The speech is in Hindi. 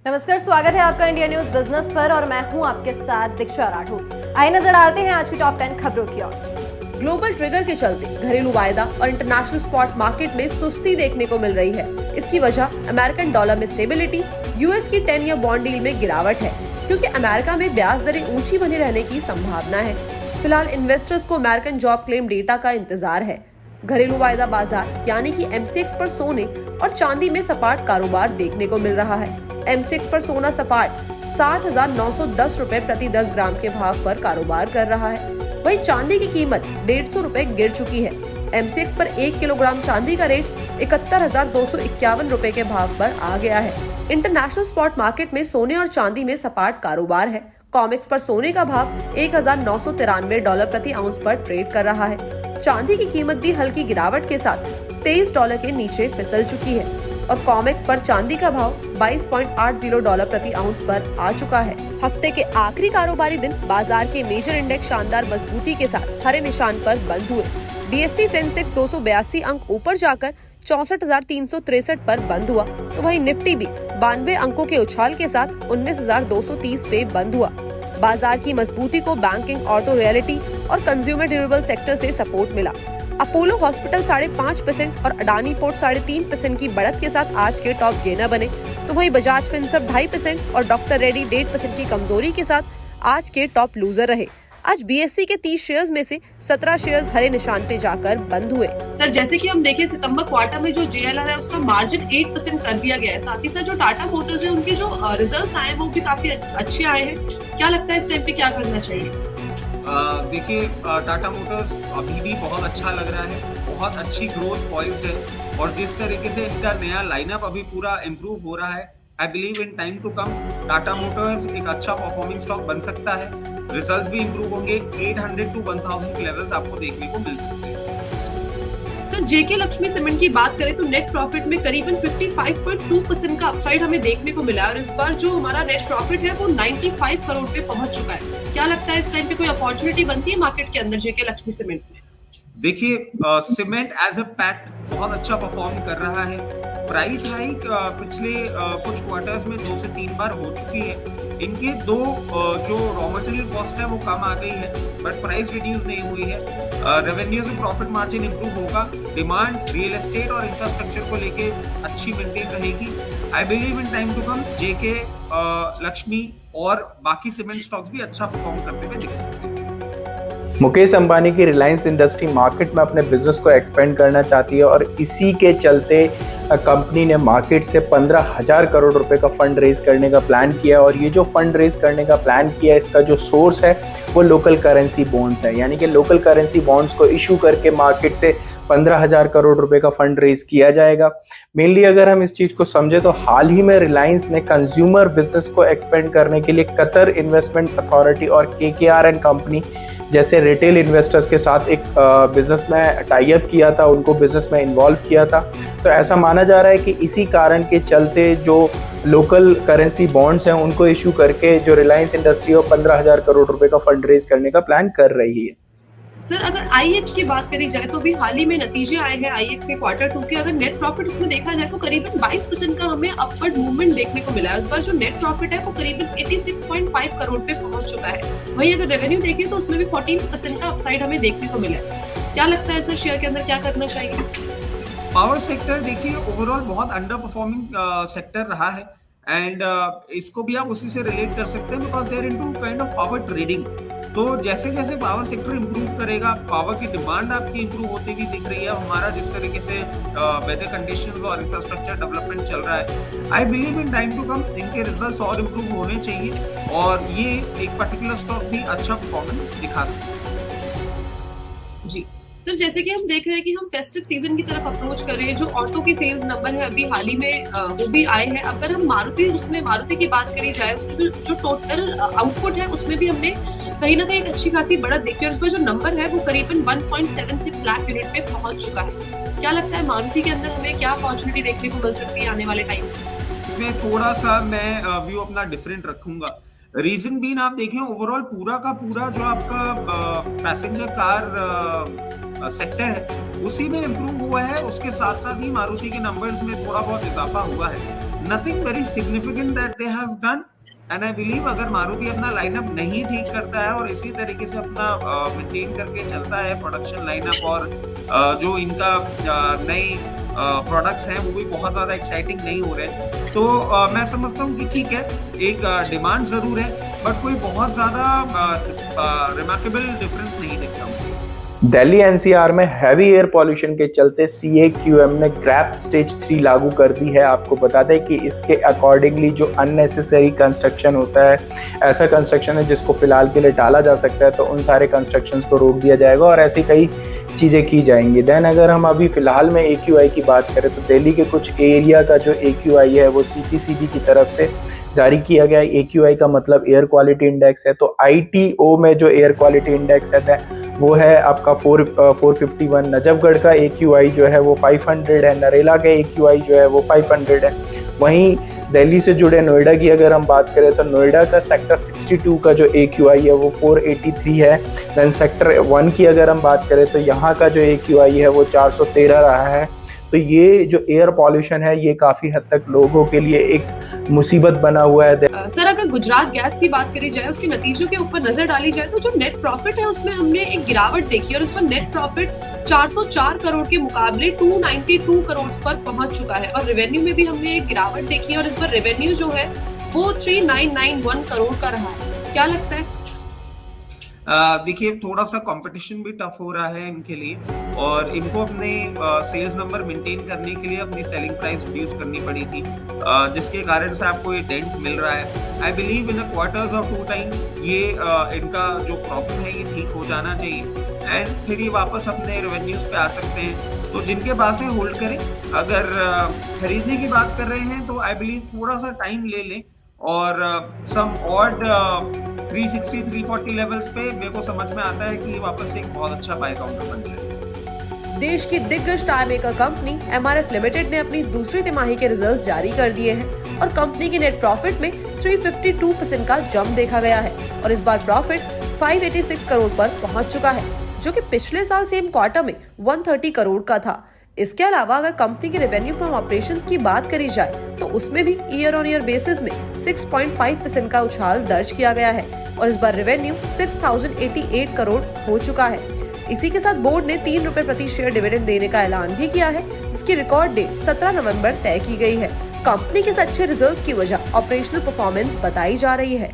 नमस्कार, स्वागत है आपका इंडिया न्यूज बिजनेस पर और मैं हूं आपके साथ दीक्षा राठौर। आइए नजर डालते हैं आज की टॉप 10 खबरों की ओर। ग्लोबल ट्रिगर के चलते घरेलू वायदा और इंटरनेशनल स्पॉट मार्केट में सुस्ती देखने को मिल रही है। इसकी वजह अमेरिकन डॉलर में स्टेबिलिटी, यूएस की 10 ईयर बॉन्ड डील में गिरावट है, क्योंकि अमेरिका में ब्याज दरें ऊंची बनी रहने की संभावना है। फिलहाल इन्वेस्टर्स को अमेरिकन जॉब क्लेम डेटा का इंतजार है। घरेलू वायदा बाजार यानी कि एमसीएक्स पर सोने और चांदी में सपाट कारोबार देखने को मिल रहा है। एमसीएक्स पर सोना सपाट 60,910 रुपए प्रति 10 ग्राम के भाव पर कारोबार कर रहा है। वहीं चांदी की कीमत 150 रुपए गिर चुकी है। एमसीएक्स पर 1 किलोग्राम चांदी का रेट 71,251 रुपए के भाव पर आ गया है। इंटरनेशनल स्पॉट मार्केट में सोने और चांदी में सपाट कारोबार है। कॉमेक्स पर सोने का भाव $1,993 प्रति आउंस पर ट्रेड कर रहा है। चांदी की कीमत भी हल्की गिरावट के साथ $23 के नीचे फिसल चुकी है और कॉमेक्स पर चांदी का भाव $22.80 प्रति आउंस पर आ चुका है। हफ्ते के आखिरी कारोबारी दिन बाजार के मेजर इंडेक्स शानदार मजबूती के साथ हरे निशान पर बंद हुए। बीएसई सेंसेक्स 282 अंक ऊपर जाकर 64,363 पर बंद हुआ, तो वहीं निफ्टी भी 92 अंकों के उछाल के साथ 19,230 पे बंद हुआ। बाजार की मजबूती को बैंकिंग, ऑटो, रियलिटी और कंज्यूमर ड्यूरेबल सेक्टर से सपोर्ट मिला। अपोलो हॉस्पिटल 5.5% और अडानी पोर्ट 3.5% की बढ़त के साथ आज के टॉप गेनर बने, तो वहीं बजाज फिनसर्व 2.5% और डॉक्टर रेड्डी 1.5% की कमजोरी के साथ आज के टॉप लूजर रहे। आज बीएसई के 30 शेयर्स में से 17 शेयर्स हरे निशान पे जाकर बंद हुए। सर, जैसे कि हम देखें सितंबर क्वार्टर में जो जेएलआर है उसका मार्जिन 8% कर दिया गया है। साथ ही साथ जो टाटा मोटर्स है उनके जो रिजल्ट्स आए वो भी काफी अच्छे आए हैं। क्या लगता है इस टाइम पे क्या करना चाहिए? देखिए, टाटा मोटर्स अभी भी बहुत अच्छा लग रहा है, बहुत अच्छी ग्रोथ पॉइज्ड है और जिस तरीके से इनका नया लाइनअप अभी पूरा इम्प्रूव हो रहा है, I believe in time to come Tata motors एक अच्छा परफॉर्मिंग स्टॉक बन सकता है। रिजल्ट भी इम्प्रूव होंगे, 800 to 1000 के लेवल्स आपको देखने को मिल सकते हैं। सर, जेके लक्ष्मी सीमेंट की बात करें तो नेट प्रॉफिट में करीबन 55.2% का अपसाइड हमें देखने को मिला और इस बार जो हमारा नेट प्रॉफिट है वो 95 करोड़ पे पहुंच चुका है। क्या लगता है इस टाइम पे कोई अपॉर्चुनिटी बनती है मार्केट के अंदर जेके लक्ष्मी सीमेंट में? देखिए, सीमेंट एज अ पैक्ट बहुत अच्छा परफॉर्म कर रहा है। प्राइस हाइक पिछले कुछ क्वार्टर्स में 2 से 3 बार हो चुकी है। इनके दो जो रॉ मटेरियल कॉस्ट है वो कम आ गई है, बट प्राइस रिड्यूस नहीं हुई है। रेवेन्यूज और प्रॉफिट मार्जिन इंप्रूव होगा। डिमांड रियल एस्टेट और इंफ्रास्ट्रक्चर को लेके अच्छी मेंटेन रहेगी। I believe in time to come JK, Lakshmi और बाकी सीमेंट स्टॉक्स भी अच्छा परफॉर्म करते हुए दिख सकते हैं। मुकेश अंबानी की रिलायंस इंडस्ट्री मार्केट में अपने बिजनेस को एक्सपेंड करना चाहती है और इसी के चलते कंपनी ने मार्केट से 15,000 करोड़ रुपए का फंड रेज करने का प्लान किया और ये जो फंड रेज करने का प्लान किया इसका जो सोर्स है वो लोकल करेंसी बॉन्ड्स है, यानी कि लोकल करेंसी बॉन्ड्स को इशू करके मार्केट से 15,000 करोड़ रुपए का फंड रेज किया जाएगा। मेनली अगर हम इस चीज को समझे तो हाल ही में रिलायंस ने कंज्यूमर बिजनेस को एक्सपेंड करने के लिए कतर इन्वेस्टमेंट अथॉरिटी और केकेआर एंड कंपनी जैसे रिटेल इन्वेस्टर्स के साथ एक बिजनेस में टाई अप किया था, उनको बिजनेस में इन्वॉल्व किया था। तो ऐसा माना जा रहा है कि इसी कारण के चलते जो लोकल करेंसी बॉन्ड्स हैं उनको इशू करके जो रिलायंस इंडस्ट्री और 15,000 करोड़ रुपए का फंड रेज करने का प्लान कर रही है। सर, अगर आईएक्स की बात करी जाए तो भी हाल ही में नतीजे आए हैं आईएक्स के क्वार्टर 2 के। अगर नेट प्रॉफिट उसमें देखा जाए तो करीबन 22% का हमें अपवर्ड मूवमेंट देखने को मिला है। उस पर जो नेट प्रॉफिट है वो करीबन 86.5 करोड़ पे पहुंच चुका है। वहीं अगर रेवेन्यू देखें तो उसमें भी 14% का अपसाइड हमें देखने को मिला है। क्या लगता है सर, शेयर के अंदर क्या करना चाहिए? पावर सेक्टर देखिए ओवरऑल बहुत अंडर परफॉर्मिंग सेक्टर रहा है एंड इसको भी आप उसी से रिलेट कर सकते हैं because there into kind of power trading. तो जैसे जैसे पावर सेक्टर इंप्रूव करेगा, पावर की डिमांड आपकी इंप्रूव होती हुई दिख रही है। हमारा जिस तरीके से वेदर कंडीशंस और इंफ्रास्ट्रक्चर डेवलपमेंट चल रहा है, I believe in time to come इनके रिजल्ट्स और इंप्रूव होने चाहिए और ये एक पर्टिकुलर स्टॉक भी अच्छा परफॉर्मेंस दिखा सकता है। जी सर, जैसे कि हम देख रहे हैं कि हम फेस्टिव सीजन की तरफ अप्रोच कर रहे हैं। जो ऑटो के सेल्स नंबर है अभी हाल ही में वो भी आए हैं। अगर हम मारुति की बात करी जाए उसमें जो टोटल आउटपुट है उसमें भी हमने कहीं ना कहीं एक अच्छी खासी बढ़त देखी और उसका जो नंबर है वो करीबन 1.76 लाख यूनिट पे पहुंच चुका है। क्या लगता है मारुति के अंदर हमें क्या अपॉर्चुनिटी देखने को मिल सकती है आने वाले टाइम में? इसमें थोड़ा सा मैं व्यू अपना डिफरेंट रखूंगा। रीजन बीन आप देखें ओवरऑल पूरा का पूरा जो आपका पैसेंजर कार सेक्टर है उसी में इम्प्रूव हुआ है। उसके साथ साथ ही मारुति के नंबर्स में थोड़ा बहुत इजाफा हुआ है। nothing very significant that they have done. And I believe अगर मारुति अपना लाइनअप नहीं ठीक करता है और इसी तरीके से अपना मेंटेन करके चलता है प्रोडक्शन लाइनअप और जो इनका नए प्रोडक्ट्स हैं वो भी बहुत ज़्यादा एक्साइटिंग नहीं हो रहे हैं, तो मैं समझता हूँ कि ठीक है, एक डिमांड ज़रूर है, बट कोई बहुत ज़्यादा रिमार्केबल डिफरेंस नहीं दिखता मुझे। दिल्ली एनसीआर में हैवी एयर पॉल्यूशन के चलते CAQM ने ग्रैप स्टेज 3 लागू कर दी है। आपको बता दें कि इसके अकॉर्डिंगली जो अननेसेसरी कंस्ट्रक्शन होता है, ऐसा कंस्ट्रक्शन है जिसको फिलहाल के लिए टाला जा सकता है, तो उन सारे कंस्ट्रक्शंस को रोक दिया जाएगा और ऐसी कई चीज़ें की जाएंगी। देन अगर हम अभी फ़िलहाल में AQI की बात करें तो दिल्ली के कुछ एरिया का जो AQI है वो CPCB की तरफ से जारी किया गया है। AQI का मतलब एयर क्वालिटी इंडेक्स है, तो ITO में जो एयर क्वालिटी इंडेक्स है वो है आपका 451। नजफगढ़ का AQI जो है वो 500 है, नरेला का AQI जो है वो 500 है। वहीं दिल्ली से जुड़े नोएडा की अगर हम बात करें तो नोएडा का सेक्टर 62 का जो AQI है वो 483 है। देन सेक्टर 1 की अगर हम बात करें तो यहाँ का जो AQI है वो 413 रहा है। तो ये जो एयर पॉल्यूशन है ये काफ़ी हद तक लोगों के लिए एक मुसीबत बना हुआ है। सर, अगर गुजरात गैस की बात करी जाए, उसके नतीजों के ऊपर नजर डाली जाए तो जो नेट प्रॉफिट है उसमें हमने एक गिरावट देखी और उसका नेट प्रॉफिट 404 करोड़ के मुकाबले 292 करोड़ पर पहुंच चुका है और रेवेन्यू में भी हमने एक गिरावट देखी और इस पर रेवेन्यू जो है वो 3991 करोड़ का रहा है। क्या लगता है? देखिए, थोड़ा सा कंपटीशन भी टफ हो रहा है इनके लिए और इनको अपने सेल्स नंबर मेंटेन करने के लिए अपनी सेलिंग प्राइस रिड्यूस करनी पड़ी थी, जिसके कारण से आपको ये डेंट मिल रहा है। I believe in a quarters और 2 टाइम ये इनका जो प्रॉब्लम है ये ठीक हो जाना चाहिए एंड फिर ये वापस अपने रेवेन्यूज पे आ सकते हैं। तो जिनके पास है होल्ड करें। अगर खरीदने की बात कर रहे हैं तो आई बिलीव थोड़ा सा टाइम ले लें और सम ऑड 360-340 लेवल्स पे मेरे को समझ में आता है कि वापस से एक बहुत अच्छा बाय काउंटर बन जाएगा। देश की दिग्गज tyre maker company MRF limited ने अपनी दूसरी तिमाही के रिजल्ट्स जारी कर दिए हैं और कंपनी के नेट प्रॉफिट में 352% का जंप देखा गया है और इस बार प्रॉफिट 586 करोड़ पर पहुंच चुका है, जो कि पिछले साल सेम क्वार्टर में 130 करोड़ का था। इसके अलावा अगर कंपनी के रेवेन्यू फ्रॉम ऑपरेशंस की बात करी जाए तो उसमें भी ईयर ऑन ईयर बेसिस में 6.5% का उछाल दर्ज किया गया है और इस बार रेवेन्यू 6088 करोड़ हो चुका है। इसी के साथ बोर्ड ने 3 रुपए प्रति शेयर डिविडेंड देने का ऐलान भी किया है, जिसकी रिकॉर्ड डेट 17 नवंबर तय की गई है। कंपनी के अच्छे रिजल्ट्स की वजह ऑपरेशनल परफॉर्मेंस बताई जा रही है।